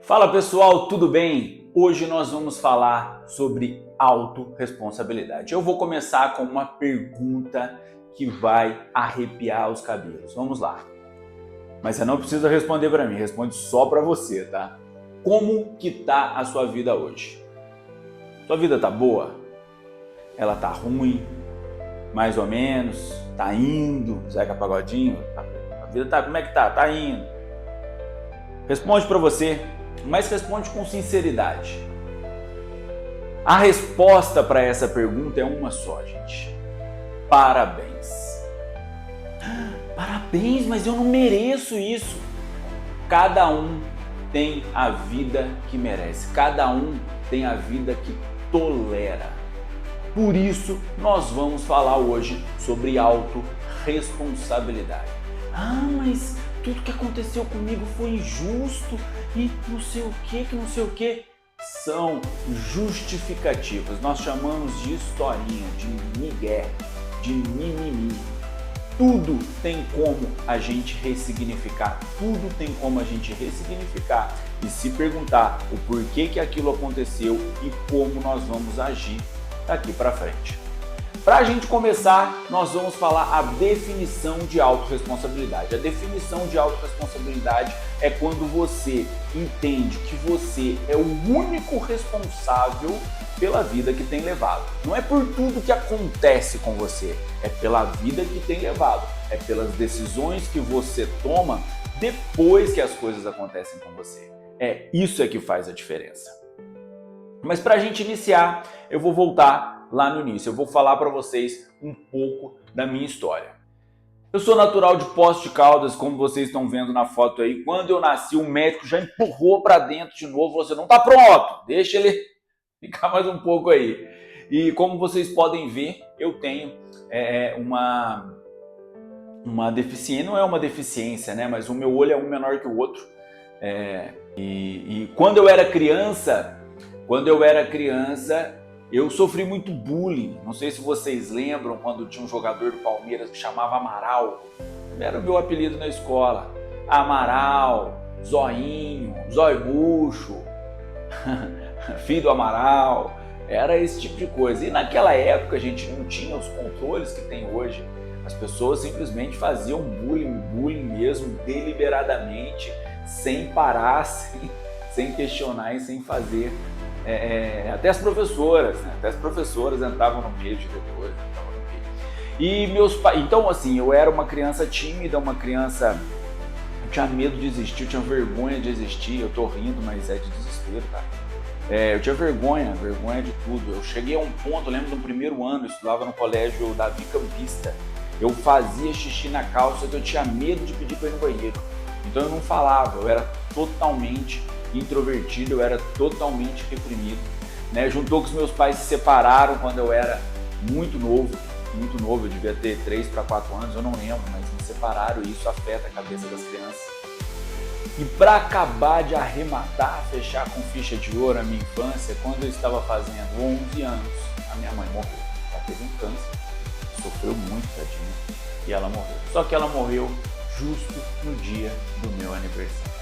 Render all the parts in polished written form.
Fala pessoal, tudo bem? Hoje nós vamos falar sobre autorresponsabilidade. Eu vou começar com uma pergunta que vai arrepiar os cabelos. Vamos lá. Mas você não precisa responder para mim, responde só para você, tá? Como que tá a sua vida hoje? Sua vida tá boa? Ela tá ruim? Mais ou menos? Tá indo? Zeca Pagodinho? A vida tá, como é que tá? Tá indo? Responde para você, mas responde com sinceridade. A resposta para essa pergunta é uma só, gente. Parabéns. Parabéns, mas eu não mereço isso. Cada um tem a vida que merece. Cada um tem a vida que tolera. Por isso, nós vamos falar hoje sobre autorresponsabilidade. Mas tudo que aconteceu comigo foi injusto e não sei o que não sei o que. São justificativas. Nós chamamos de historinha, de migué, de mimimi. Tudo tem como a gente ressignificar. Tudo tem como a gente ressignificar e se perguntar o porquê que aquilo aconteceu e como nós vamos agir daqui para frente. Para a gente começar, nós vamos falar a definição de autorresponsabilidade. A definição de autorresponsabilidade é quando você entende que você é o único responsável pela vida que tem levado. Não é por tudo que acontece com você, é pela vida que tem levado, é pelas decisões que você toma depois que as coisas acontecem com você. Isso é que faz a diferença. Mas para a gente iniciar, eu vou voltar lá no início. Eu vou falar para vocês um pouco da minha história. Eu sou natural de Poços de Caldas, como vocês estão vendo na foto aí. Quando eu nasci, o médico já empurrou para dentro de novo. Você não está pronto, deixa ele ficar mais um pouco aí. E como vocês podem ver, eu tenho uma deficiência, não é uma deficiência, né? Mas o meu olho é um menor que o outro. E quando eu era criança, eu sofri muito bullying. Não sei se vocês lembram quando tinha um jogador do Palmeiras que chamava Amaral. Era o meu apelido na escola. Amaral, Zoinho, Zóio Murcho, filho do Amaral. Era esse tipo de coisa. E naquela época a gente não tinha os controles que tem hoje. As pessoas simplesmente faziam bullying mesmo, deliberadamente, sem parar, sem questionar e sem fazer. Até as professoras, né? Até as professoras entravam no meio, diretores entravam no meio. E meus pais, então assim, eu era uma criança tímida, uma criança, eu tinha medo de existir, eu tinha vergonha de existir, eu tô rindo, mas é de desespero, cara. Eu tinha vergonha de tudo. Eu cheguei a um ponto, eu lembro do primeiro ano, eu estudava no colégio Davi Campista, eu fazia xixi na calça que eu tinha medo de pedir para ir no banheiro. Então eu não falava, eu era totalmente introvertido, eu era totalmente reprimido, né? Juntou que os meus pais se separaram quando eu era muito novo, eu devia ter 3 para 4 anos, eu não lembro, mas me separaram e isso afeta a cabeça das crianças. E para acabar de arrematar, fechar com ficha de ouro a minha infância, quando eu estava fazendo 11 anos, a minha mãe morreu. Ela teve um câncer, sofreu muito, tadinha, e ela morreu. Só que ela morreu justo no dia do meu aniversário.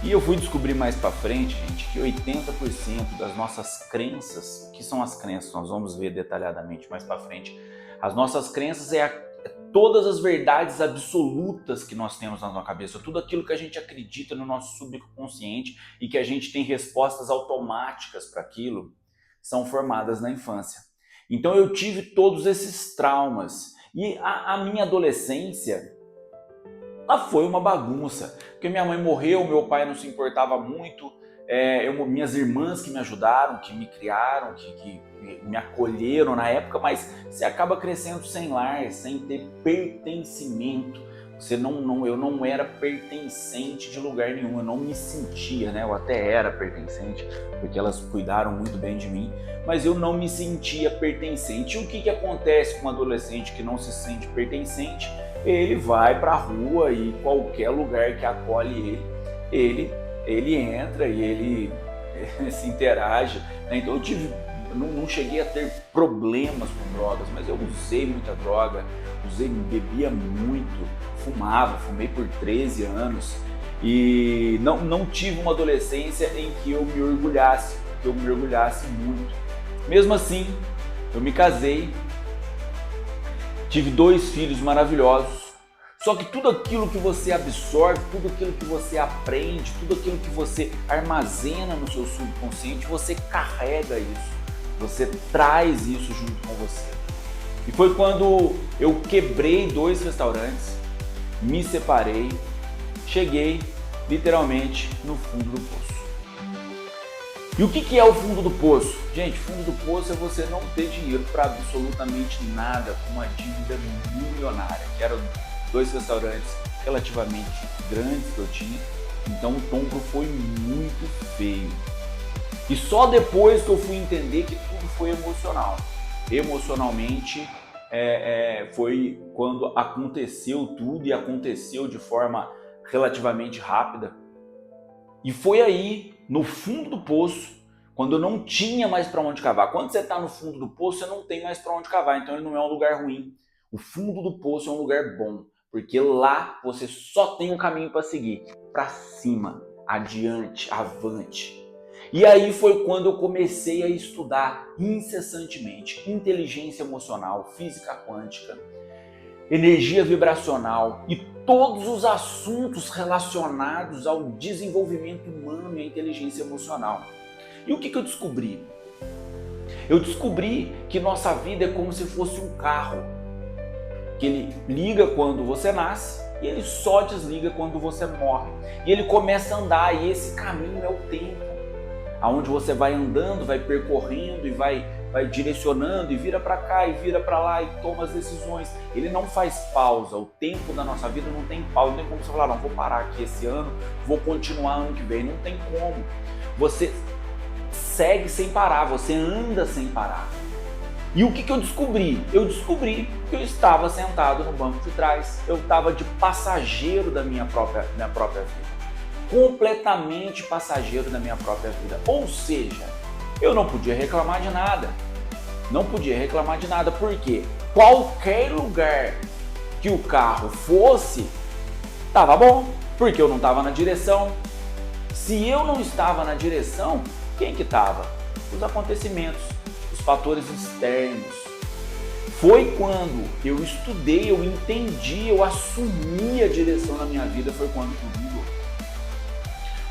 E eu fui descobrir mais para frente, gente, que 80% das nossas crenças, que são as crenças, nós vamos ver detalhadamente mais para frente, as nossas crenças todas as verdades absolutas que nós temos na nossa cabeça, tudo aquilo que a gente acredita no nosso subconsciente e que a gente tem respostas automáticas para aquilo, são formadas na infância. Então eu tive todos esses traumas e a minha adolescência, ela foi uma bagunça, porque minha mãe morreu, meu pai não se importava muito, minhas irmãs que me ajudaram, que me criaram, que me acolheram na época, mas você acaba crescendo sem lar, sem ter pertencimento. Eu não era pertencente de lugar nenhum, eu não me sentia, né? Eu até era pertencente, porque elas cuidaram muito bem de mim, mas eu não me sentia pertencente. E o que acontece com um adolescente que não se sente pertencente? Ele vai para a rua e qualquer lugar que acolhe ele entra e ele se interage. Então eu não cheguei a ter problemas com drogas, mas eu usei muita droga, bebia muito, fumei por 13 anos E não tive uma adolescência em que eu me orgulhasse, muito. Mesmo assim, eu me casei, tive 2 filhos maravilhosos. Só que tudo aquilo que você absorve, tudo aquilo que você aprende, tudo aquilo que você armazena no seu subconsciente, você carrega isso, você traz isso junto com você. E foi quando eu quebrei 2 restaurantes, me separei, cheguei literalmente no fundo do poço. E o que é o fundo do poço? Gente, fundo do poço é você não ter dinheiro para absolutamente nada, com uma dívida milionária, que eram 2 restaurantes relativamente grandes que eu tinha, então o tombo foi muito feio. E só depois que eu fui entender que tudo foi emocional. Emocionalmente, foi quando aconteceu tudo e aconteceu de forma relativamente rápida. E foi aí, no fundo do poço, quando eu não tinha mais para onde cavar. Quando você está no fundo do poço, você não tem mais para onde cavar, então ele não é um lugar ruim. O fundo do poço é um lugar bom, porque lá você só tem um caminho para seguir, para cima, adiante, avante. E aí foi quando eu comecei a estudar incessantemente inteligência emocional, física quântica, energia vibracional e todos os assuntos relacionados ao desenvolvimento humano e à inteligência emocional. E o que eu descobri? Eu descobri que nossa vida é como se fosse um carro, que ele liga quando você nasce e ele só desliga quando você morre. E ele começa a andar, e esse caminho é o tempo, aonde você vai andando, vai percorrendo e vai direcionando, e vira para cá e vira para lá e toma as decisões. Ele não faz pausa. O tempo da nossa vida não tem pausa. Não tem como você falar, não, vou parar aqui esse ano, vou continuar ano que vem. Não tem como. Você segue sem parar, você anda sem parar. E o que eu descobri? Eu descobri que eu estava sentado no banco de trás. Eu estava de passageiro da minha própria vida. Completamente passageiro da minha própria vida. Ou seja, eu não podia reclamar de nada. Não podia reclamar de nada, porque qualquer lugar que o carro fosse, estava bom, porque eu não estava na direção. Se eu não estava na direção, quem que estava? Os acontecimentos, os fatores externos. Foi quando eu estudei, eu entendi, eu assumi a direção da minha vida, foi quando tudo mudou.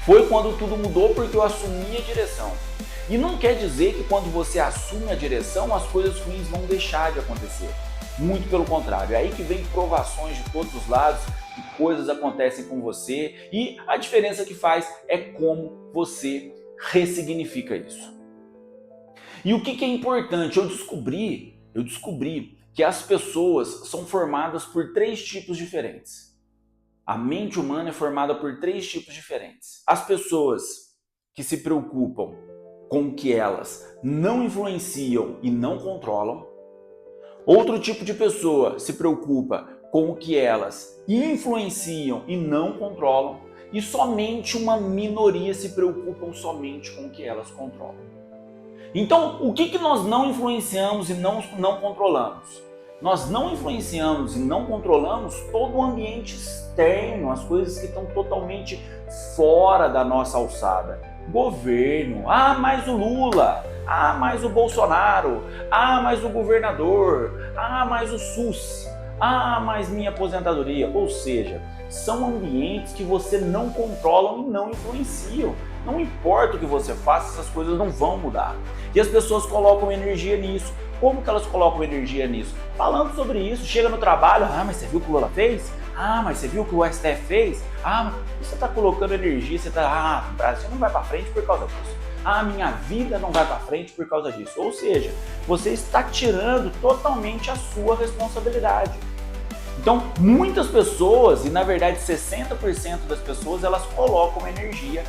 Foi quando tudo mudou, porque eu assumi a direção. E não quer dizer que quando você assume a direção, as coisas ruins vão deixar de acontecer. Muito pelo contrário. É aí que vem provações de todos os lados, e coisas acontecem com você, e a diferença que faz é como você ressignifica isso. E o que é importante? Eu descobri que as pessoas são formadas por 3 tipos diferentes. A mente humana é formada por 3 tipos diferentes. As pessoas que se preocupam com o que elas não influenciam e não controlam. Outro tipo de pessoa se preocupa com o que elas influenciam e não controlam. E somente uma minoria se preocupam somente com o que elas controlam. Então, o que nós não influenciamos e não controlamos? Nós não influenciamos e não controlamos todo o ambiente externo, as coisas que estão totalmente fora da nossa alçada. Governo, mais o Lula, mais o Bolsonaro, mais o governador, mais o SUS, mais minha aposentadoria. Ou seja, são ambientes que você não controla e não influenciam. Não importa o que você faça, essas coisas não vão mudar. E as pessoas colocam energia nisso. Como que elas colocam energia nisso? Falando sobre isso, chega no trabalho, mas você viu o que o Lula fez? Mas você viu o que o STF fez? Você está colocando energia, você está, o Brasil não vai para frente por causa disso. Minha vida não vai para frente por causa disso. Ou seja, você está tirando totalmente a sua responsabilidade. Então, muitas pessoas, e na verdade 60% das pessoas, elas colocam energia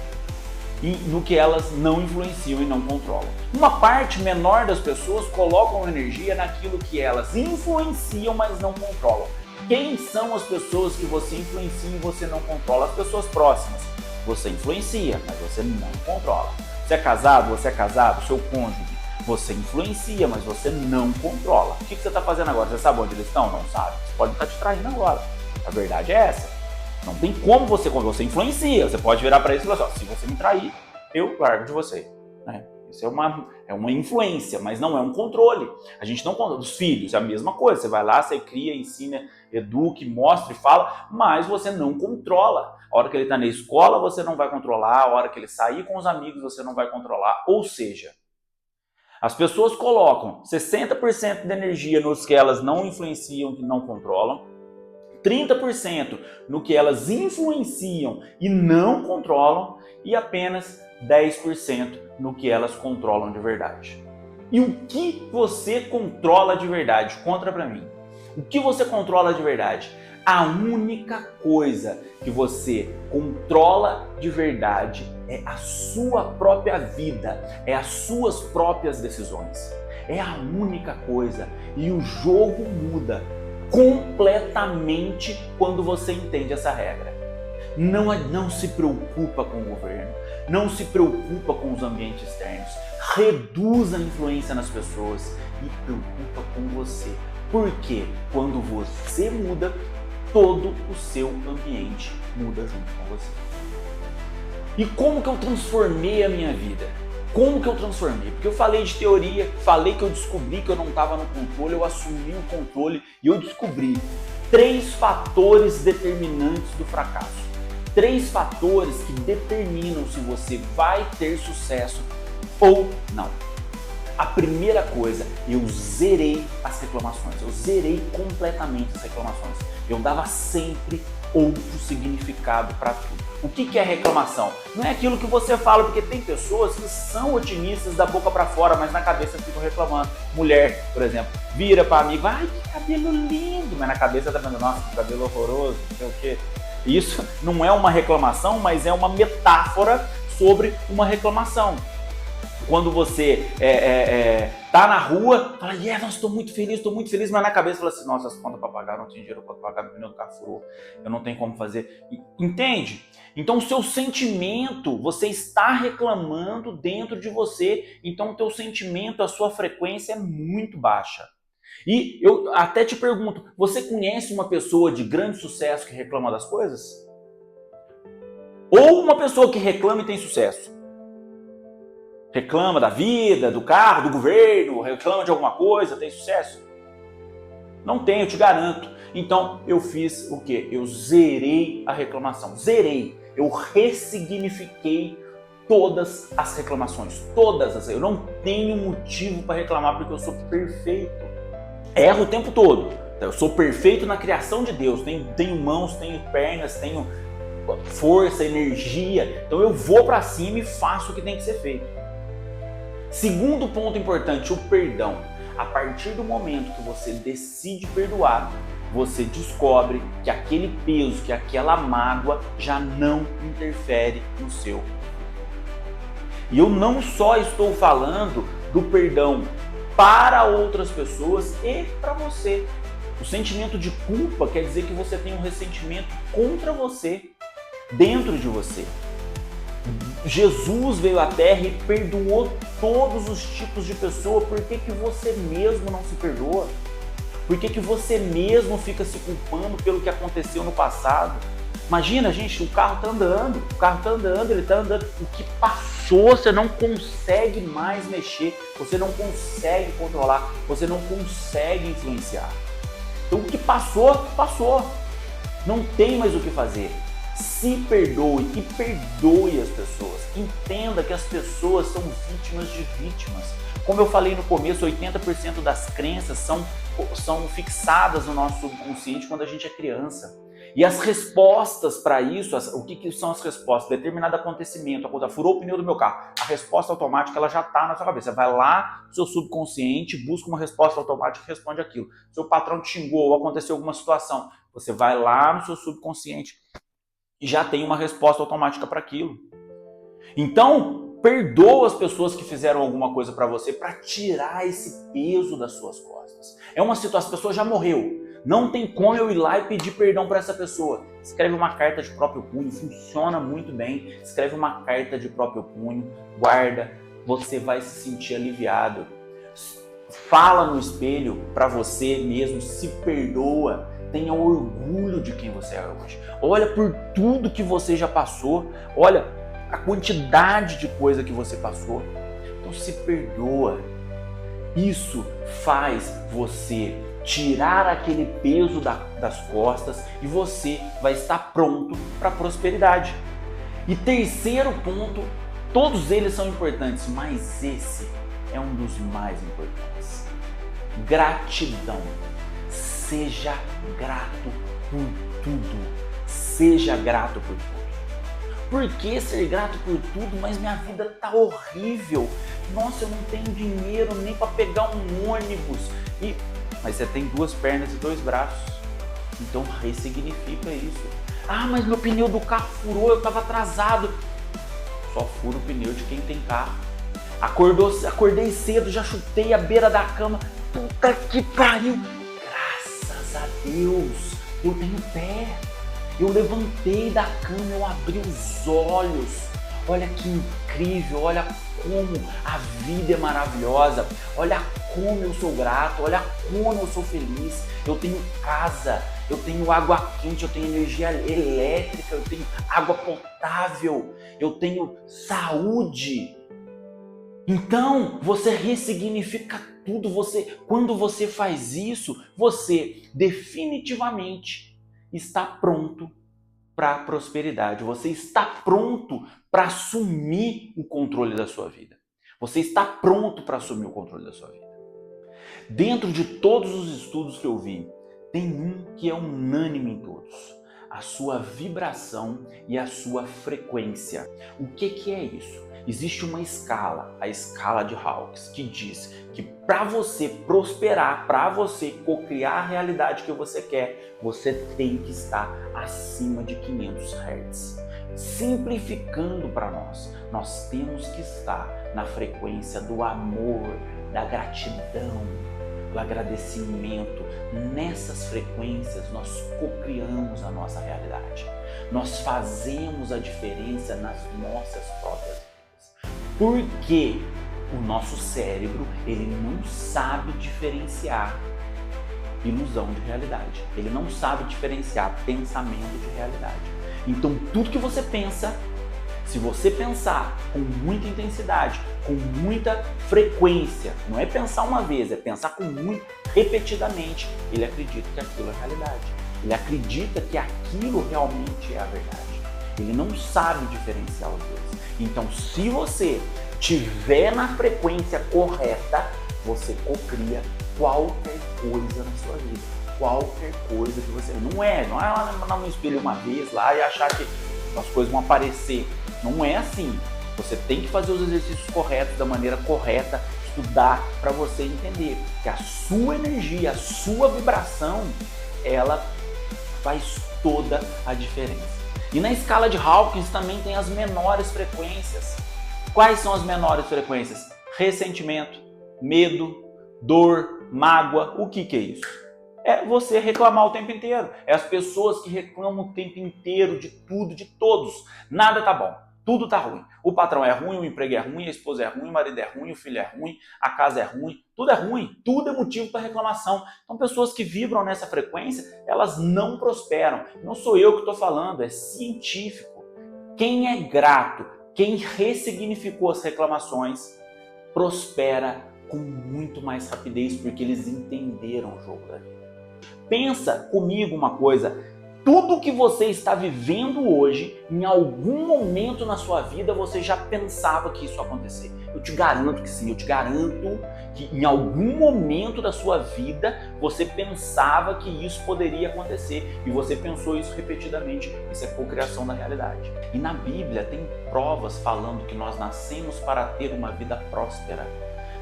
no que elas não influenciam e não controlam. Uma parte menor das pessoas colocam energia naquilo que elas influenciam, mas não controlam. Quem são as pessoas que você influencia e você não controla? As pessoas próximas. Você influencia, mas você não controla. Você é casado, seu cônjuge. Você influencia, mas você não controla. O que você está fazendo agora? Você sabe onde eles estão? Não sabe. Você pode estar te traindo agora. A verdade é essa. Não tem como você influencia. Você pode virar para ele e falar assim, se você me trair, eu largo de você. Né? Isso é uma influência, mas não é um controle. A gente não controla. Os filhos é a mesma coisa. Você vai lá, você cria, ensina, eduque, mostra e fala, mas você não controla. A hora que ele está na escola, você não vai controlar. A hora que ele sair com os amigos, você não vai controlar. Ou seja, as pessoas colocam 60% de energia nos que elas não influenciam, que não controlam, 30% no que elas influenciam e não controlam, e apenas 10% no que elas controlam de verdade. E o que você controla de verdade? Conta pra mim. O que você controla de verdade? A única coisa que você controla de verdade é a sua própria vida, é as suas próprias decisões. É a única coisa. E o jogo muda completamente quando você entende essa regra. Não se preocupa com o governo, não se preocupa com os ambientes externos, reduz a influência nas pessoas e preocupa com você. Porque quando você muda, todo o seu ambiente muda junto com você. E como que eu transformei a minha vida? Como que eu transformei? Porque eu falei de teoria, falei que eu descobri que eu não estava no controle, eu assumi o controle e eu descobri 3 fatores determinantes do fracasso. 3 fatores que determinam se você vai ter sucesso ou não. A primeira coisa, eu zerei as reclamações, eu zerei completamente as reclamações. Eu dava sempre outro significado para tudo. O que é reclamação? Não é aquilo que você fala, porque tem pessoas que são otimistas da boca para fora, mas na cabeça ficam reclamando. Mulher, por exemplo, vira para amigo, ai que cabelo lindo, mas na cabeça tá falando, nossa, que cabelo horroroso, não sei o quê. Isso não é uma reclamação, mas é uma metáfora sobre uma reclamação. Quando você tá na rua, fala, nossa, estou muito feliz, mas na cabeça fala assim, nossa, as contas para pagar, não tenho dinheiro para pagar, meu pneu do carro furou, eu não tenho como fazer. Entende? Então o seu sentimento, você está reclamando dentro de você, então o teu sentimento, a sua frequência é muito baixa. E eu até te pergunto, você conhece uma pessoa de grande sucesso que reclama das coisas? Ou uma pessoa que reclama e tem sucesso? Reclama da vida, do carro, do governo, reclama de alguma coisa, tem sucesso? Não tem, eu te garanto. Então eu fiz o quê? Eu zerei a reclamação. Zerei. Eu ressignifiquei todas as reclamações. Todas. Eu não tenho motivo para reclamar porque eu sou perfeito. Erro o tempo todo. Eu sou perfeito na criação de Deus. Tenho mãos, tenho pernas, tenho força, energia. Então eu vou para cima e faço o que tem que ser feito. Segundo ponto importante, o perdão. A partir do momento que você decide perdoar, você descobre que aquele peso, que aquela mágoa já não interfere no seu. E eu não só estou falando do perdão para outras pessoas e para você. O sentimento de culpa quer dizer que você tem um ressentimento contra você, dentro de você. Jesus veio à Terra e perdoou todos os tipos de pessoa. Por que você mesmo não se perdoa? Por que você mesmo fica se culpando pelo que aconteceu no passado? Imagina, gente, o carro está andando, ele está andando. O que passou, você não consegue mais mexer, você não consegue controlar, você não consegue influenciar. Então o que passou, passou. Não tem mais o que fazer. Se perdoe e perdoe as pessoas. Entenda que as pessoas são vítimas de vítimas. Como eu falei no começo, 80% das crenças são fixadas no nosso subconsciente quando a gente é criança. E as respostas para isso, o que são as respostas? Determinado acontecimento, a coisa furou o pneu do meu carro. A resposta automática ela já está na sua cabeça. Você vai lá no seu subconsciente, busca uma resposta automática e responde aquilo. Seu patrão te xingou ou aconteceu alguma situação. Você vai lá no seu subconsciente e já tem uma resposta automática para aquilo. Então, perdoa as pessoas que fizeram alguma coisa para você para tirar esse peso das suas costas. É uma situação, a pessoa já morreu. Não tem como eu ir lá e pedir perdão para essa pessoa. Escreve uma carta de próprio punho, funciona muito bem. Escreve uma carta de próprio punho, guarda, você vai se sentir aliviado. Fala no espelho para você mesmo, se perdoa. tenha orgulho de quem você é hoje. Olha por tudo que você já passou. Olha a quantidade de coisa que você passou. Então se perdoa. Isso faz você tirar aquele peso das costas e você vai estar pronto para a prosperidade. E terceiro ponto, todos eles são importantes, mas esse é um dos mais importantes. Gratidão. Seja grato por tudo. Seja grato por tudo. Por que ser grato por tudo? Mas minha vida tá horrível. Nossa, eu não tenho dinheiro nem para pegar um ônibus. Mas você tem 2 pernas e 2 braços. Então ressignifica isso. Ah, mas meu pneu do carro furou, eu estava atrasado. Só fura o pneu de quem tem carro. Acordei cedo, já chutei a beira da cama. Puta que pariu. Graças a Deus, eu tenho pé. Eu levantei da cama, eu abri os olhos. Olha que incrível, olha como a vida é maravilhosa. Olha como eu sou grato, olha como eu sou feliz. Eu tenho casa, eu tenho água quente, eu tenho energia elétrica, eu tenho água potável, eu tenho saúde. Então, você ressignifica tudo. Quando você faz isso, você definitivamente está pronto para a prosperidade. Você está pronto para assumir o controle da sua vida. Você está pronto para assumir o controle da sua vida. Dentro de todos os estudos que eu vi, tem um que é unânime em todos: a sua vibração e a sua frequência. O que é isso? Existe uma escala, a escala de Hawkins, que diz que para você prosperar, para você cocriar a realidade que você quer, você tem que estar acima de 500 Hz. Simplificando para nós temos que estar na frequência do amor, da gratidão, do agradecimento. Nessas frequências nós cocriamos a nossa realidade. Nós fazemos a diferença nas nossas próprias vidas. Porque o nosso cérebro, ele não sabe diferenciar ilusão de realidade. Ele não sabe diferenciar pensamento de realidade. Então tudo que você pensa, se você pensar com muita intensidade, com muita frequência, não é pensar uma vez, é pensar com muito, repetidamente, ele acredita que aquilo é realidade. Ele acredita que aquilo realmente é a verdade. Ele não sabe diferenciar os dois. Então, se você estiver na frequência correta, você cocria qualquer coisa na sua vida. Qualquer coisa que você... Não é lá no espelho uma vez lá e achar que as coisas vão aparecer. Não é assim. Você tem que fazer os exercícios corretos, da maneira correta, estudar para você entender que a sua energia, a sua vibração, ela faz toda a diferença. E na escala de Hawkins também tem as menores frequências. Quais são as menores frequências? Ressentimento, medo, dor, mágoa. O que é isso? É você reclamar o tempo inteiro. É as pessoas que reclamam o tempo inteiro de tudo, de todos. Nada tá bom. Tudo tá ruim. O patrão é ruim, o emprego é ruim, a esposa é ruim, o marido é ruim, o filho é ruim, a casa é ruim. Tudo é ruim. Tudo é motivo para reclamação. Então, pessoas que vibram nessa frequência, elas não prosperam. Não sou eu que estou falando, é científico. Quem é grato, quem ressignificou as reclamações, prospera com muito mais rapidez, porque eles entenderam o jogo da vida. Pensa comigo uma coisa: tudo que você está vivendo hoje, em algum momento na sua vida, você já pensava que isso ia acontecer. Eu te garanto que sim, eu te garanto que em algum momento da sua vida, você pensava que isso poderia acontecer. E você pensou isso repetidamente. Isso é cocriação da realidade. E na Bíblia tem provas falando que nós nascemos para ter uma vida próspera.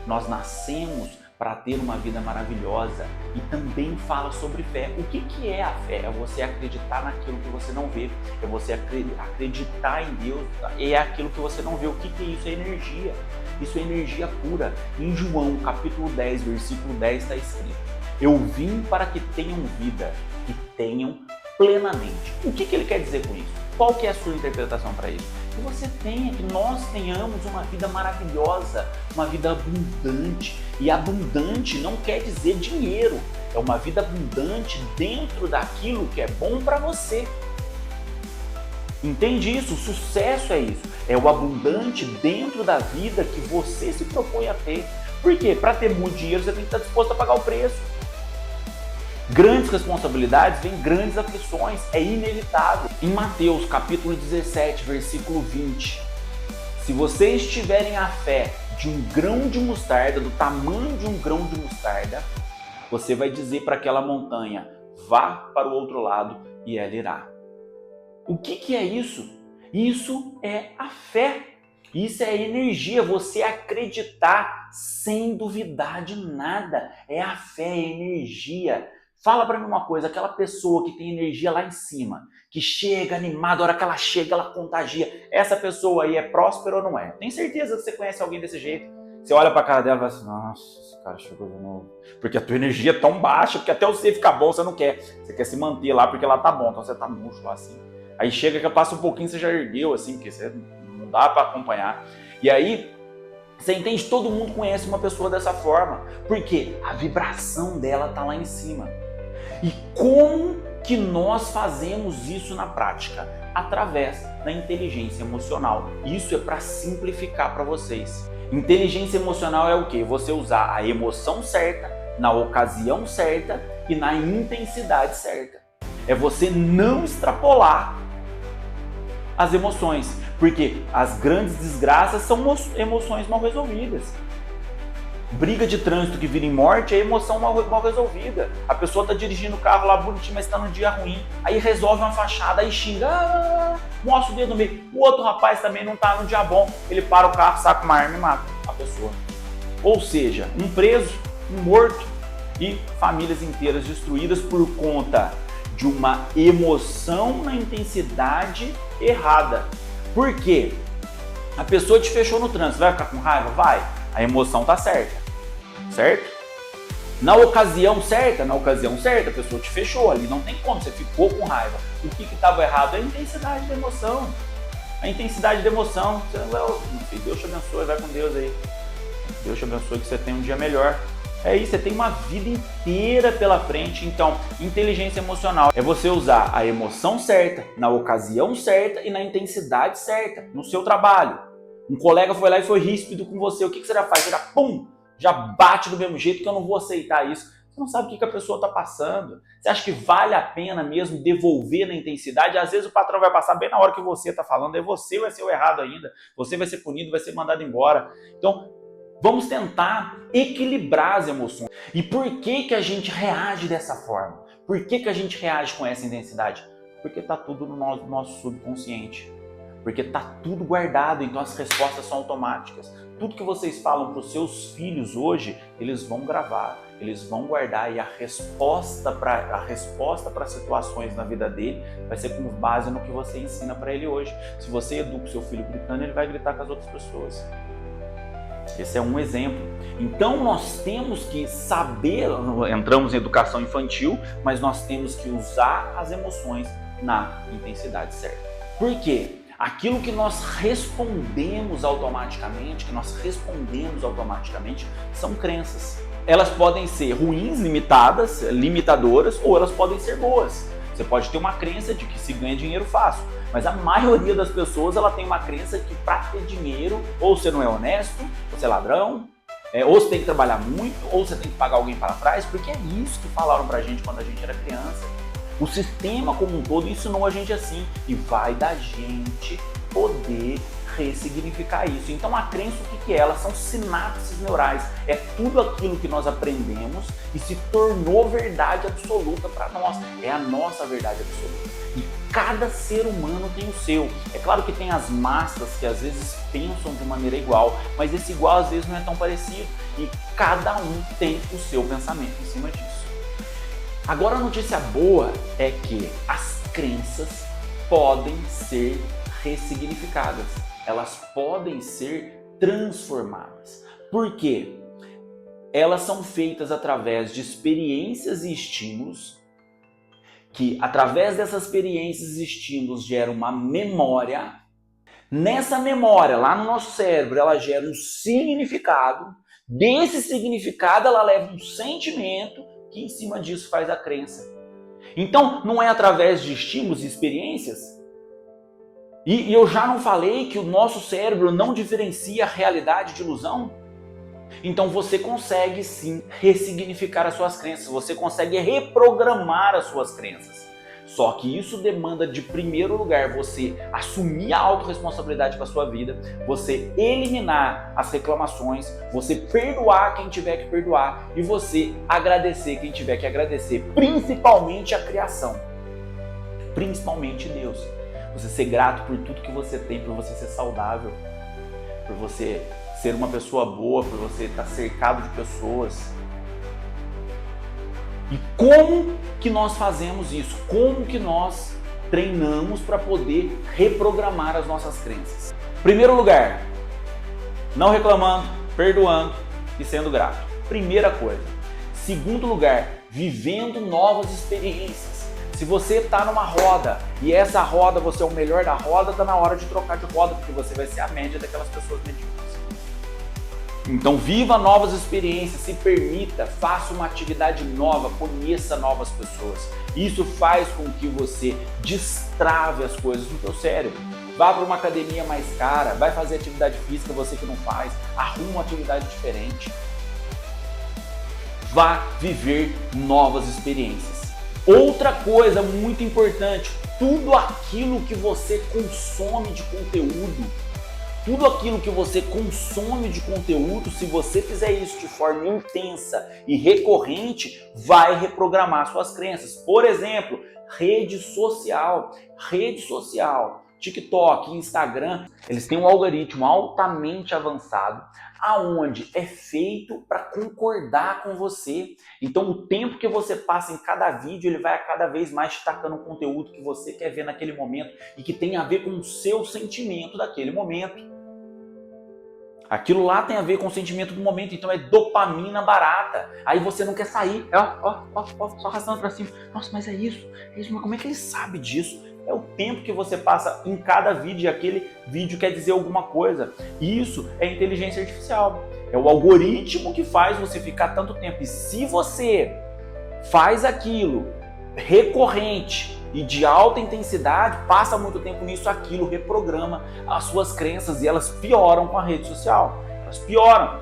Nós nascemos para ter uma vida maravilhosa. E também fala sobre fé. O que é a fé? É você acreditar naquilo que você não vê. É você acreditar em Deus. É aquilo que você não vê. O que é isso? É energia. Isso é energia pura. Em João, capítulo 10, versículo 10, está escrito: eu vim para que tenham vida e tenham plenamente. O que ele quer dizer com isso? Qual que é a sua interpretação para isso? que você tenha, que nós tenhamos uma vida maravilhosa, uma vida abundante. E abundante não quer dizer dinheiro, é uma vida abundante dentro daquilo que é bom para você. Entende isso? O sucesso é isso, é o abundante dentro da vida que você se propõe a ter. Por quê? Para ter muito dinheiro você tem que estar disposto a pagar o preço. Grandes responsabilidades vêm grandes aflições, é inevitável. Em Mateus capítulo 17, versículo 20, se vocês tiverem a fé de um grão de mostarda, do tamanho de um grão de mostarda, você vai dizer para aquela montanha, vá para o outro lado e ela irá. O que é isso? Isso é a fé. Isso é energia, você acreditar sem duvidar de nada. É a fé, é energia. Fala para mim uma coisa, aquela pessoa que tem energia lá em cima, que chega animada, a hora que ela chega, ela contagia. Essa pessoa aí é próspera ou não é? Tem certeza que você conhece alguém desse jeito? Você olha para a cara dela e fala assim, nossa, esse cara chegou de novo. Porque a tua energia é tão baixa, porque até você ficar bom você não quer. Você quer se manter lá porque ela tá bom, então você tá murcho lá assim. Aí chega que passa um pouquinho, você já ergueu assim, porque você não dá para acompanhar. E aí, você entende? Todo mundo conhece uma pessoa dessa forma. Porque a vibração dela tá lá em cima. E como que nós fazemos isso na prática? Através da inteligência emocional. Isso é para simplificar para vocês. Inteligência emocional é o quê? Você usar a emoção certa, na ocasião certa e na intensidade certa. É você não extrapolar as emoções, porque as grandes desgraças são emoções mal resolvidas. Briga de trânsito que vira em morte é emoção mal resolvida. A pessoa está dirigindo o carro lá bonitinho, mas está num dia ruim. Aí resolve uma fachada, aí xinga, mostra o dedo no meio. O outro rapaz também não está num dia bom. Ele para o carro, saca uma arma e mata a pessoa. Ou seja, um preso, um morto e famílias inteiras destruídas por conta de uma emoção na intensidade errada. Por quê? A pessoa te fechou no trânsito, vai ficar com raiva? Vai. A emoção tá certa, certo? Na ocasião certa, a pessoa te fechou ali, não tem como, você ficou com raiva. O que estava errado é a intensidade da emoção. A intensidade da emoção. Deus te abençoe, vai com Deus aí. Deus te abençoe que você tenha um dia melhor. É isso, você tem uma vida inteira pela frente. Então, inteligência emocional é você usar a emoção certa, na ocasião certa e na intensidade certa, no seu trabalho. Um colega foi lá e foi ríspido com você, o que você já faz? Você já, pum, já bate do mesmo jeito, que eu não vou aceitar isso. Você não sabe o que a pessoa está passando. Você acha que vale a pena mesmo devolver na intensidade? Às vezes o patrão vai passar bem na hora que você está falando, aí você vai ser o errado ainda. Você vai ser punido, vai ser mandado embora. Então, vamos tentar equilibrar as emoções. E por que a gente reage dessa forma? Por que a gente reage com essa intensidade? Porque está tudo no nosso subconsciente. Porque está tudo guardado, então as respostas são automáticas. Tudo que vocês falam para os seus filhos hoje, eles vão gravar, eles vão guardar, e a resposta para situações na vida dele vai ser com base no que você ensina para ele hoje. Se você educa o seu filho gritando, ele vai gritar com as outras pessoas. Esse é um exemplo. Então nós temos que saber, entramos em educação infantil, mas nós temos que usar as emoções na intensidade certa. Por quê? Aquilo que nós respondemos automaticamente, são crenças. Elas podem ser ruins, limitadoras, ou elas podem ser boas. Você pode ter uma crença de que se ganha dinheiro fácil, mas a maioria das pessoas ela tem uma crença que para ter dinheiro, ou você não é honesto, ou você é ladrão, ou você tem que trabalhar muito, ou você tem que pagar alguém para trás, porque é isso que falaram pra gente quando a gente era criança. O sistema como um todo ensinou a gente assim, e vai da gente poder ressignificar isso. Então a crença, o que é? Elas são sinapses neurais, é tudo aquilo que nós aprendemos e se tornou verdade absoluta para nós, é a nossa verdade absoluta. E cada ser humano tem o seu. É claro que tem as massas que às vezes pensam de maneira igual, mas esse igual às vezes não é tão parecido, e cada um tem o seu pensamento em cima disso. Agora a notícia boa é que as crenças podem ser ressignificadas, elas podem ser transformadas. Por quê? Elas são feitas através de experiências e estímulos, que através dessas experiências e estímulos geram uma memória. Nessa memória, lá no nosso cérebro, ela gera um significado. Desse significado, ela leva um sentimento que em cima disso faz a crença. Então, não é através de estímulos e experiências? E eu já não falei que o nosso cérebro não diferencia realidade de ilusão? Então você consegue sim ressignificar as suas crenças, você consegue reprogramar as suas crenças. Só que isso demanda de primeiro lugar você assumir a autorresponsabilidade com a sua vida, você eliminar as reclamações, você perdoar quem tiver que perdoar e você agradecer quem tiver que agradecer, principalmente a criação, principalmente Deus. Você ser grato por tudo que você tem, por você ser saudável, por você ser uma pessoa boa, por você estar cercado de pessoas. E como que nós fazemos isso? Como que nós treinamos para poder reprogramar as nossas crenças? Primeiro lugar, não reclamando, perdoando e sendo grato. Primeira coisa. Segundo lugar, vivendo novas experiências. Se você está numa roda e essa roda, você é o melhor da roda, está na hora de trocar de roda, porque você vai ser a média daquelas pessoas medíocres. Então viva novas experiências, se permita, faça uma atividade nova, conheça novas pessoas. Isso faz com que você destrave as coisas no seu cérebro. Vá para uma academia mais cara, vai fazer atividade física, você que não faz, arruma uma atividade diferente. Vá viver novas experiências. Outra coisa muito importante, tudo aquilo que você consome de conteúdo, tudo aquilo que você consome de conteúdo, se você fizer isso de forma intensa e recorrente, vai reprogramar suas crenças. Por exemplo, rede social, TikTok, Instagram, eles têm um algoritmo altamente avançado, aonde é feito para concordar com você. Então o tempo que você passa em cada vídeo, ele vai a cada vez mais te tacando o conteúdo que você quer ver naquele momento e que tem a ver com o seu sentimento daquele momento. Aquilo lá tem a ver com o sentimento do momento, então é dopamina barata. Aí você não quer sair, só arrastando pra cima. Nossa, mas é isso, mas como é que ele sabe disso? É o tempo que você passa em cada vídeo e aquele vídeo quer dizer alguma coisa. Isso é inteligência artificial. É o algoritmo que faz você ficar tanto tempo. E se você faz aquilo recorrente e de alta intensidade, passa muito tempo nisso, aquilo reprograma as suas crenças e elas pioram com a rede social. Elas pioram.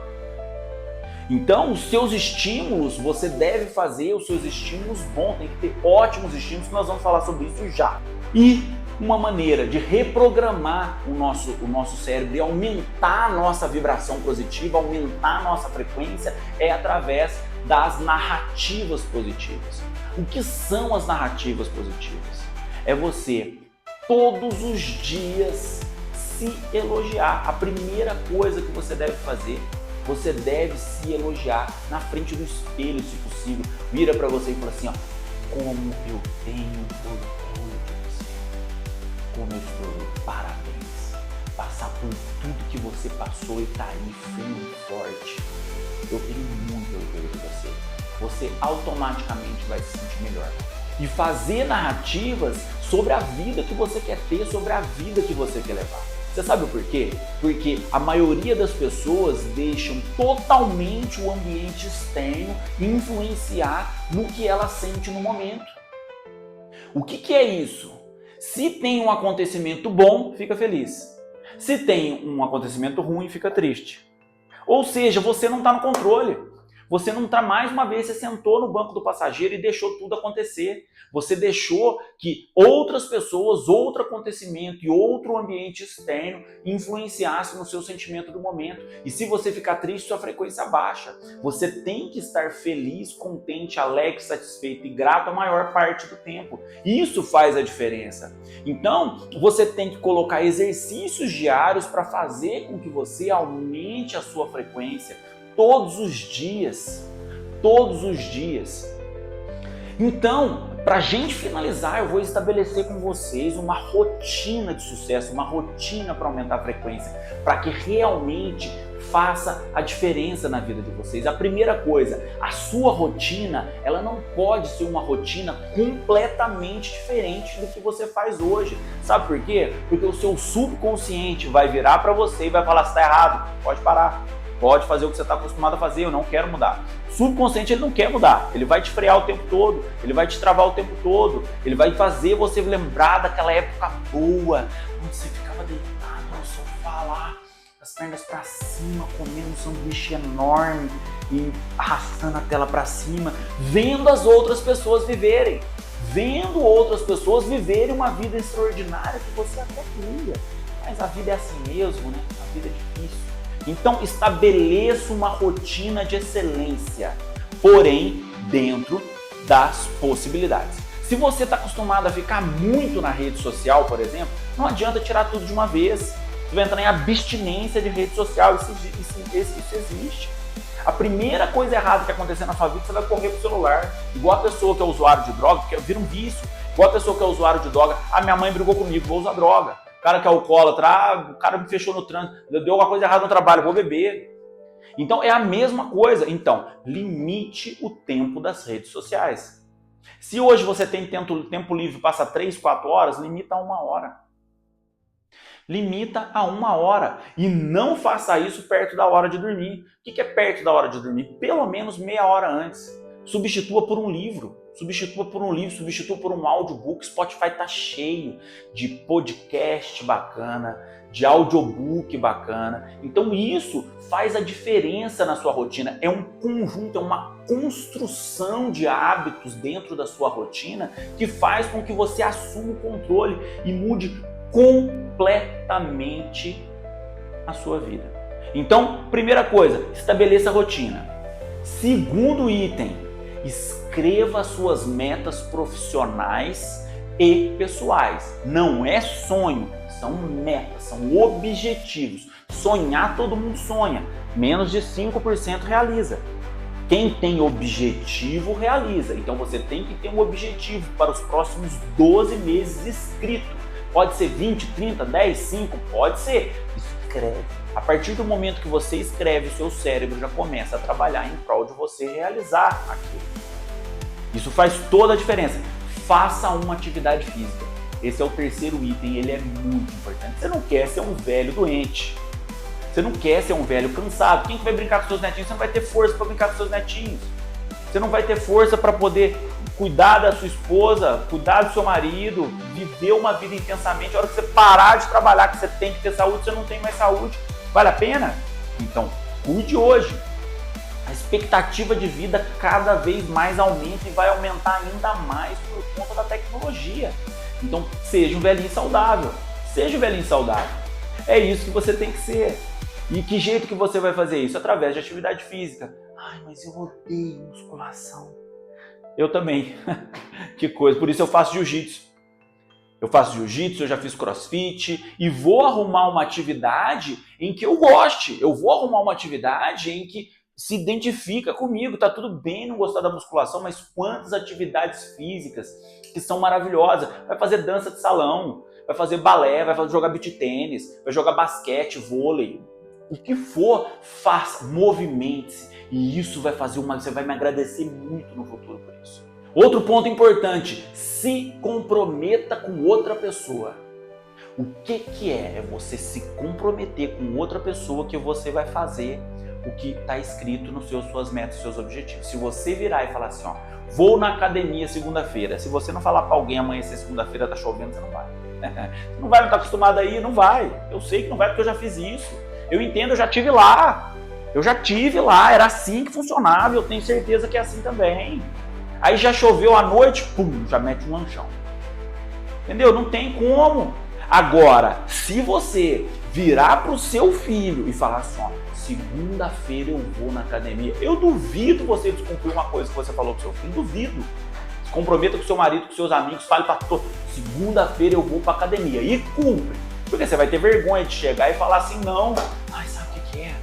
Então, os seus estímulos, você deve fazer os seus estímulos bons, tem que ter ótimos estímulos, que nós vamos falar sobre isso já. E uma maneira de reprogramar o nosso cérebro e aumentar a nossa vibração positiva, aumentar a nossa frequência, é através das narrativas positivas. O que são as narrativas positivas? É você, todos os dias, se elogiar. A primeira coisa que você deve fazer, você deve se elogiar na frente do espelho, se possível. Vira para você e fala assim, ó, como eu tenho orgulho de você. Como eu estou, parabéns. Passar por tudo que você passou e tá aí firme e forte. Eu tenho muito orgulho de você. Você automaticamente vai se sentir melhor. E fazer narrativas sobre a vida que você quer ter, sobre a vida que você quer levar. Você sabe o porquê? Porque a maioria das pessoas deixam totalmente o ambiente externo influenciar no que ela sente no momento. O que é isso? Se tem um acontecimento bom, fica feliz. Se tem um acontecimento ruim, fica triste. Ou seja, você não está no controle. Você não está, mais uma vez, você sentou no banco do passageiro e deixou tudo acontecer. Você deixou que outras pessoas, outro acontecimento e outro ambiente externo influenciassem no seu sentimento do momento. E se você ficar triste, sua frequência baixa. Você tem que estar feliz, contente, alegre, satisfeito e grato a maior parte do tempo. Isso faz a diferença. Então, você tem que colocar exercícios diários para fazer com que você aumente a sua frequência. Todos os dias. Então, para a gente finalizar, eu vou estabelecer com vocês uma rotina de sucesso, uma rotina para aumentar a frequência, para que realmente faça a diferença na vida de vocês. A primeira coisa, a sua rotina, ela não pode ser uma rotina completamente diferente do que você faz hoje. Sabe por quê? Porque o seu subconsciente vai virar para você e vai falar: "Você está errado, pode parar. Pode fazer o que você está acostumado a fazer, eu não quero mudar." O subconsciente, ele não quer mudar, ele vai te frear o tempo todo, ele vai te travar o tempo todo, ele vai fazer você lembrar daquela época boa, onde você ficava deitado no sofá lá, as pernas para cima, comendo um sanduíche enorme e arrastando a tela para cima, vendo as outras pessoas viverem, uma vida extraordinária que você até queria. Mas a vida é assim mesmo, né? A vida é difícil. Então, estabeleça uma rotina de excelência, porém, dentro das possibilidades. Se você está acostumado a ficar muito na rede social, por exemplo, não adianta tirar tudo de uma vez. Você vai entrar em abstinência de rede social, isso existe. A primeira coisa errada que acontecer na sua vida, você vai correr pro celular. Igual a pessoa que é usuário de droga, porque vira um vício. Igual a pessoa que é usuário de droga: "Ah, minha mãe brigou comigo, vou usar droga." O cara que é alcoólatra: o cara me fechou no trânsito, deu alguma coisa errada no trabalho, vou beber. Então é a mesma coisa. Então, limite o tempo das redes sociais. Se hoje você tem tempo livre, passa 3, 4 horas, limita a 1 hora. Limita a 1 hora. E não faça isso perto da hora de dormir. O que é perto da hora de dormir? Pelo menos meia hora antes. Substitua por um livro. Substitua por um audiobook. Spotify tá cheio de podcast bacana, de audiobook bacana. Então isso faz a diferença na sua rotina. É um conjunto, é uma construção de hábitos dentro da sua rotina que faz com que você assuma o controle e mude completamente a sua vida. Então, primeira coisa, estabeleça a rotina. Segundo item, escreva suas metas profissionais e pessoais. Não é sonho, são metas, são objetivos. Sonhar todo mundo sonha, menos de 5% realiza. Quem tem objetivo realiza. Então você tem que ter um objetivo para os próximos 12 meses escrito. Pode ser 20, 30, 10, 5, pode ser. Escreve. A partir do momento que você escreve, o seu cérebro já começa a trabalhar em prol de você realizar aquilo. Isso faz toda a diferença. Faça uma atividade física. Esse é o terceiro item, ele é muito importante. Você não quer ser um velho doente. Você não quer ser um velho cansado. Quem que vai brincar com seus netinhos? Você não vai ter força para brincar com seus netinhos. Você não vai ter força para poder cuidar da sua esposa, cuidar do seu marido, viver uma vida intensamente. A hora que você parar de trabalhar, que você tem que ter saúde, você não tem mais saúde. Vale a pena? Então, cuide hoje. A expectativa de vida cada vez mais aumenta e vai aumentar ainda mais por conta da tecnologia. Então, seja um velhinho saudável. Seja um velhinho saudável. É isso que você tem que ser. E que jeito que você vai fazer isso? Através de atividade física. Ai, mas eu odeio musculação. Eu também. Que coisa. Por isso eu faço jiu-jitsu. Eu já fiz crossfit e vou arrumar uma atividade em que eu goste. Eu vou arrumar uma atividade em que se identifica comigo. Tá tudo bem não gostar da musculação, mas quantas atividades físicas que são maravilhosas. Vai fazer dança de salão, vai fazer balé, vai jogar beach tênis, vai jogar basquete, vôlei. O que for, faça, movimente-se. E isso vai fazer você vai me agradecer muito no futuro por isso. Outro ponto importante, se comprometa com outra pessoa. O que é? É você se comprometer com outra pessoa que você vai fazer o que está escrito nos suas metas, seus objetivos. Se você virar e falar assim, ó, vou na academia segunda-feira. Se você não falar para alguém amanhã, se segunda-feira tá chovendo, você não vai. Você não vai, não tá acostumado aí, não vai. Eu sei que não vai porque eu já fiz isso. Eu entendo, eu já tive lá, era assim que funcionava, eu tenho certeza que é assim também. Aí já choveu à noite, pum, já mete um lanchão. Entendeu? Não tem como. Agora, se você virar pro seu filho e falar assim, ó, segunda-feira eu vou na academia, eu duvido você descumprir uma coisa que você falou pro seu filho, duvido. Se comprometa com seu marido, com seus amigos, fale para todos, segunda-feira eu vou pra academia e cumpre. Porque você vai ter vergonha de chegar e falar assim, não, ai, sabe o que é?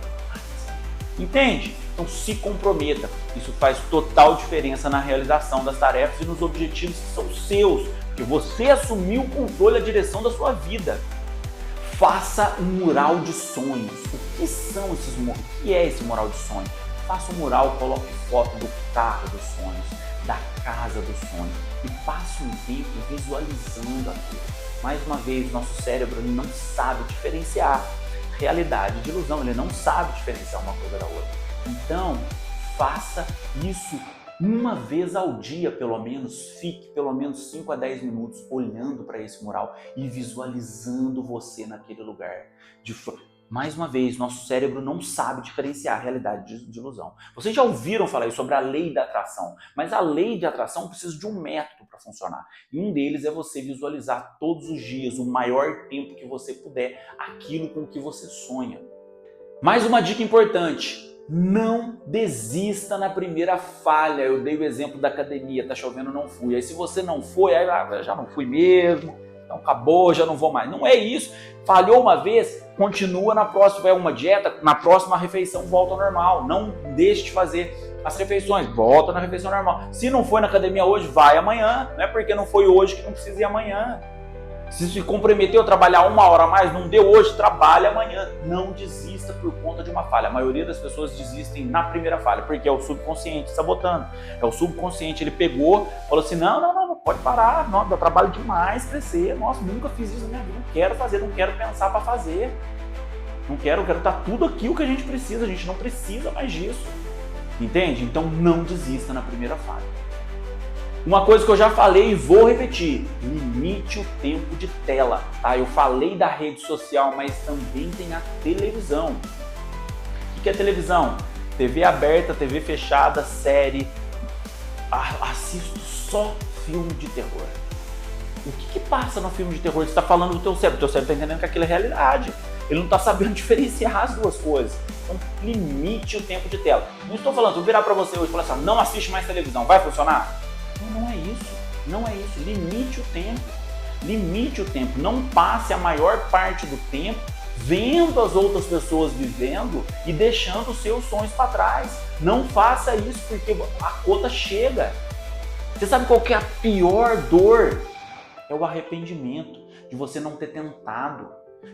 Entende? Então se comprometa. Isso faz total diferença na realização das tarefas e nos objetivos que são seus. Porque você assumiu o controle, a direção da sua vida. Faça um mural de sonhos. O que é esse mural de sonhos? Faça um mural, coloque foto do carro dos sonhos, da casa dos sonhos e passe um tempo visualizando aquilo. Mais uma vez, nosso cérebro não sabe diferenciar realidade de ilusão, ele não sabe diferenciar uma coisa da outra. Então, faça isso uma vez ao dia, pelo menos. Fique pelo menos 5 a 10 minutos olhando para esse mural e visualizando você naquele lugar. Mais uma vez, nosso cérebro não sabe diferenciar a realidade de ilusão. Vocês já ouviram falar aí sobre a lei da atração, mas a lei de atração precisa de um método para funcionar. E um deles é você visualizar todos os dias, o maior tempo que você puder, aquilo com que você sonha. Mais uma dica importante: não desista na primeira falha. Eu dei o exemplo da academia, tá chovendo, não fui. Aí se você não foi, aí já não fui mesmo, então acabou, já não vou mais. Não é isso. Falhou uma vez, continua na próxima, vai uma dieta, na próxima refeição volta ao normal. Não deixe de fazer as refeições, volta na refeição normal. Se não foi na academia hoje, vai amanhã. Não é porque não foi hoje que não precisa ir amanhã. Se comprometeu a trabalhar 1 hora a mais, não deu hoje, trabalha amanhã. Não desista por conta de uma falha. A maioria das pessoas desistem na primeira falha, porque é o subconsciente sabotando. É o subconsciente, ele pegou, falou assim, não, pode parar, não, dá trabalho demais crescer. Nossa, nunca fiz isso na minha vida, não quero fazer, não quero pensar para fazer. Não quero dar tudo aquilo que a gente precisa, a gente não precisa mais disso. Entende? Então não desista na primeira falha. Uma coisa que eu já falei e vou repetir, limite o tempo de tela, tá? Eu falei da rede social, mas também tem a televisão. O que é televisão? TV aberta, TV fechada, série. Assisto só filme de terror. O que passa no filme de terror? Você está falando do teu cérebro. O teu cérebro está entendendo que aquilo é realidade. Ele não está sabendo diferenciar as duas coisas. Então, limite o tempo de tela. Não estou falando, vou virar para você hoje e falar assim, não assiste mais televisão, vai funcionar? Não é isso. Limite o tempo. Limite o tempo. Não passe a maior parte do tempo vendo as outras pessoas vivendo e deixando os seus sonhos para trás. Não faça isso porque a conta chega. Você sabe qual que é a pior dor? É o arrependimento de você não ter tentado,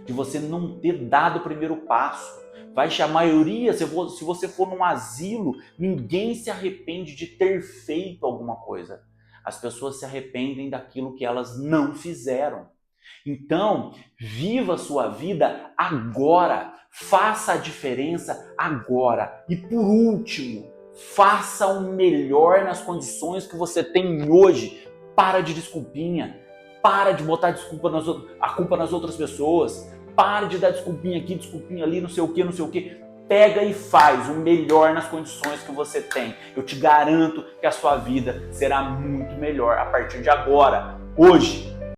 de você não ter dado o primeiro passo. A maioria, se você for num asilo, ninguém se arrepende de ter feito alguma coisa. As pessoas se arrependem daquilo que elas não fizeram. Então, viva a sua vida agora. Faça a diferença agora. E por último, faça o melhor nas condições que você tem hoje. Para de desculpinha. Para de botar a culpa nas outras pessoas. Para de dar desculpinha aqui, desculpinha ali, não sei o que. Pega e faz o melhor nas condições que você tem. Eu te garanto que a sua vida será muito melhor a partir de agora. Hoje,